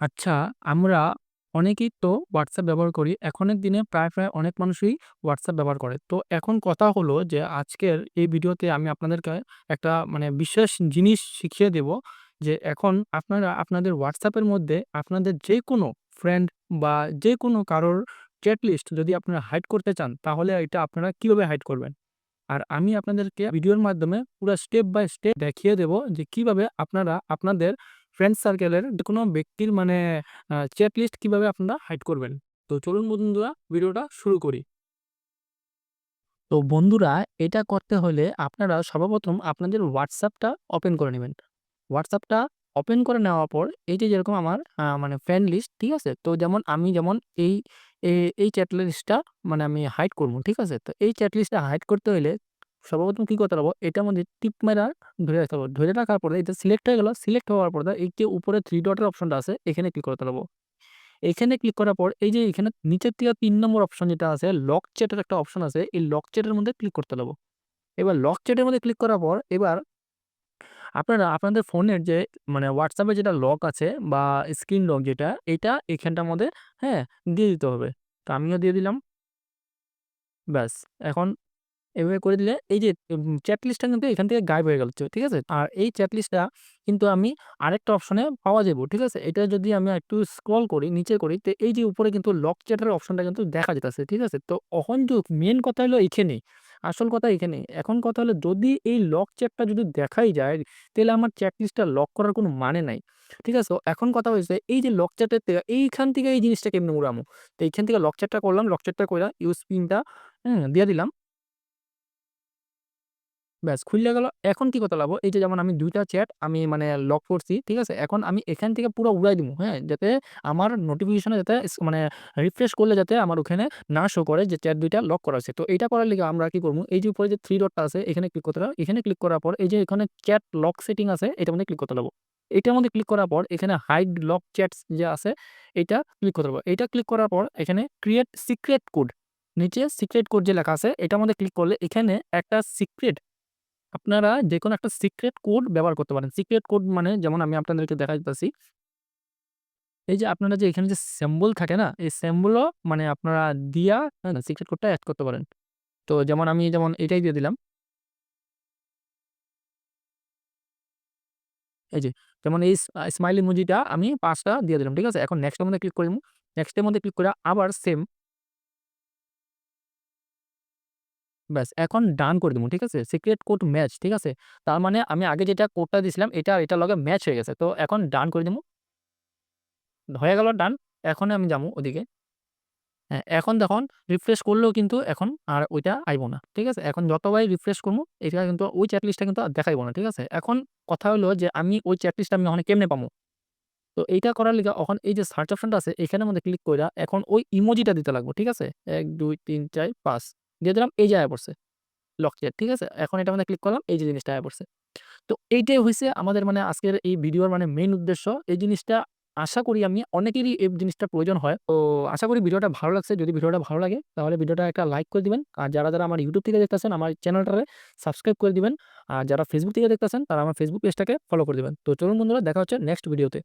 আচ্ছা, আমরা অনেকেই তো WhatsApp ব্যবহার করি। এখনের দিনে প্রায় অনেক মানুষই WhatsApp ব্যবহার করে। তো এখন কথা হলো যে আজকের এই ভিডিওতে আমি আপনাদেরকে একটা বিশেষ জিনিস শিখিয়ে দেব যে এখন আপনারা আপনাদের WhatsApp এর মধ্যে আপনাদের যেকোনো ফ্রেন্ড বা যেকোনো কারোর চ্যাট লিস্ট যদি আপনারা হাইড করতে চান তাহলে এটা আপনারা কিভাবে হাইড করবেন? আর আমি আপনাদেরকে ভিডিওর মাধ্যমে পুরা স্টেপ বাই স্টেপ দেখিয়ে দেব যে কিভাবে আপনারা আপনাদের ফ্রেন্ড সার্কেলের যেকোনো ব্যক্তির চ্যাট লিস্ট কিভাবে আপনারা হাইড করবেন। তো চলুন বন্ধুরা ভিডিওটা শুরু করি। তো বন্ধুরা এটা করতে হলে আপনারা সর্বপ্রথম আপনাদের WhatsApp-টা ওপেন করে নিবেন। WhatsApp-টা ওপেন করে নেওয়ার পর এই যে যেরকম আমার ফ্রেন্ড লিস্ট, ঠিক আছে? তো যেমন আমি যেমন এই এ এই চ্যাট লিস্টটা আমি হাইড করব, ঠিক আছে? তো এই চ্যাট লিস্টটা হাইড করতে হইলে সর্বপ্রথম কি করতে হবে? এটার মধ্যে টিপ মাইরা ধরে রাখতে হবে। ধরে রাখার পরে এটা সিলেক্ট হয়ে গেল। সিলেক্ট হওয়ার পরে এই যে উপরে 3 ডটের অপশনটা আছে এখানে ক্লিক করতে হবে। এখানে ক্লিক করার পর এই যে এখানে নিচের দিকে ৩ নম্বর অপশন যেটা আছে লক চ্যাটের একটা অপশন আছে। এই লক চ্যাটের মধ্যে ক্লিক করতে হবে। এবার লক চ্যাটের মধ্যে ক্লিক করার পর এবার আপনারা আপনাদের ফোনের যে WhatsApp এ যেটা লক আছে বা স্ক্রিন লক যেটা, এটা এখানটার মধ্যে, হ্যাঁ, দিয়ে দিতে হবে। তো আমিও দিয়ে দিলাম। ব্যাস এখন এভাবে করে দিলে এই যে চ্যাট লিস্টটা কিন্তু এখান থেকে গায়েব হয়ে গেল। ঠিক আছে? আর এই চ্যাট লিস্টটা কিন্তু আমি আরেকটা অপশনে পাওয়া যাবো। ঠিক আছে? এটা যদি আমি একটু স্ক্রল করি, নিচে করি, তো এই যে উপরে কিন্তু লক চ্যাটের অপশনটা কিন্তু দেখা যাইতেছে। ঠিক আছে? তো এখন মেইন কথা হলো এইখানেই। আসল কথা এইখানেই। এখন কথা হলো যদি এই লক চ্যাটটা যদি দেখাই যায়, তাহলে আমার চ্যাট লিস্টটা লক করার কোনো মানে নাই। ঠিক আছে? তো এখন কথা হইছে এই যে লক চ্যাটের থেকে এইখান থেকে এই জিনিসটা কেমনে উড়ামু? তো এইখান থেকে লক চ্যাটটা করলাম। লক চ্যাটটা কইরা ইউজ পিনটা, দিয়া দিলাম। ব্যাস খুইল্লা গেল। এখন কি করতে লাগবো? এই যে যেমন আমি ২ টা চ্যাট আমি লক করছি। ঠিক আছে? এখন আমি এখান থেকে পুরা উড়াই দিমু, হ্যাঁ? যাতে আমার নোটিফিকেশন এ যাতে রিফ্রেশ করলে যাতে আমার ওখানে না শো করে যে চ্যাট ২ টা লক করা আছে। তো এইটা করার লিগে আমরা কি করবো? এই যে উপরে যে 3 ডটটা আছে এখানে ক্লিক করতে হবে। এখানে ক্লিক করার পর এই যে এখানে চ্যাট লক সেটিং আছে এটার মধ্যে ক্লিক করতে লাগবো। এটার মধ্যে ক্লিক করার পর এখানে হাইড লক চ্যাটস যে আছে এইটা ক্লিক করতে হবে। এইটা ক্লিক করার পর এখানে ক্রিয়েট সিক্রেট কোড, নিচে সিক্রেট কোড যে লেখা আছে এটার মধ্যে ক্লিক করলে এখানে একটা সিক্রেট আপনারা যেকোনো একটা সিক্রেট কোড ব্যবহার করতে পারেন। সিক্রেট কোড যেমন আমি আপনাদেরকে দেখাইতেছি। এই যে আপনারা যে এখানে যে সিম্বল থাকে না? এই সিম্বলও আপনারা দিয়া, হ্যাঁ, সিক্রেট কোডটা এড করতে পারেন। তো যেমন আমি যেমন এটাই দিয়ে দিলাম। এই যে যেমন এই স্মাইল ইমোজিটা আমি ৫ টা দিয়ে দিলাম। ঠিক আছে? এখন নেক্সট এর মধ্যে ক্লিক করিমু। নেক্সট এর মধ্যে ক্লিক করে আবার সেম, ব্যাস এখন ডান করে দিমু। ঠিক আছে? সিক্রেট কোড ম্যাচ, ঠিক আছে? তার মানে আমি আগে যেটা কোডটা দিছিলাম এটা এটার লগে ম্যাচ হয়ে গেছে। তো এখন ডান করে দিমু। হয়ে গেল ডান। এখন আমি যামু ওদিকে। হ্যাঁ, এখন দেখুন রিফ্রেশ করলেও কিন্তু এখন আর ওইটা আইব না। ঠিক আছে? এখন যতবারই রিফ্রেশ করমু এটা কিন্তু ওই চ্যাট লিস্টটা কিন্তু আর দেখাইব না। ঠিক আছে? এখন কথা হলো যে আমি ওই চ্যাট লিস্টটা আমি ওখানে কেমনে পামু? তো এইটা করার লিগা এখন এই যে সার্চ অপশনটা আছে এখানের মধ্যে ক্লিক কইরা এখন ওই ইমোজিটা দিতে লাগবো। ঠিক আছে? ১, ২, ৩, ৪, ৫ দিয়ে দিলাম, এই যে আয়া পড়ছে লক চ্যাট। ঠিক আছে? এখন এটার মধ্যে ক্লিক করলাম, এই যে জিনিসটা আয়া পড়ছে। তো এইটাই হইছে আমাদের আজকের এই ভিডিওর মেইন উদ্দেশ্য। এই জিনিসটা আশা করি আমি অনেকেরই এই জিনিসটা প্রয়োজন হয়। তো আশা করি ভিডিওটা ভালো লাগছে। যদি ভিডিওটা ভালো লাগে তাহলে ভিডিওটা একটা লাইক করে দিবেন। আর যারা আমার YouTube থেকে দেখতেছেন আমার চ্যানেলটারে সাবস্ক্রাইব করে দিবেন। আর যারা Facebook থেকে দেখতেছেন তারা আমার Facebook পেজটাকে ফলো করে দিবেন। তো চলুন বন্ধুরা দেখা হচ্ছে নেক্সট ভিডিওতে।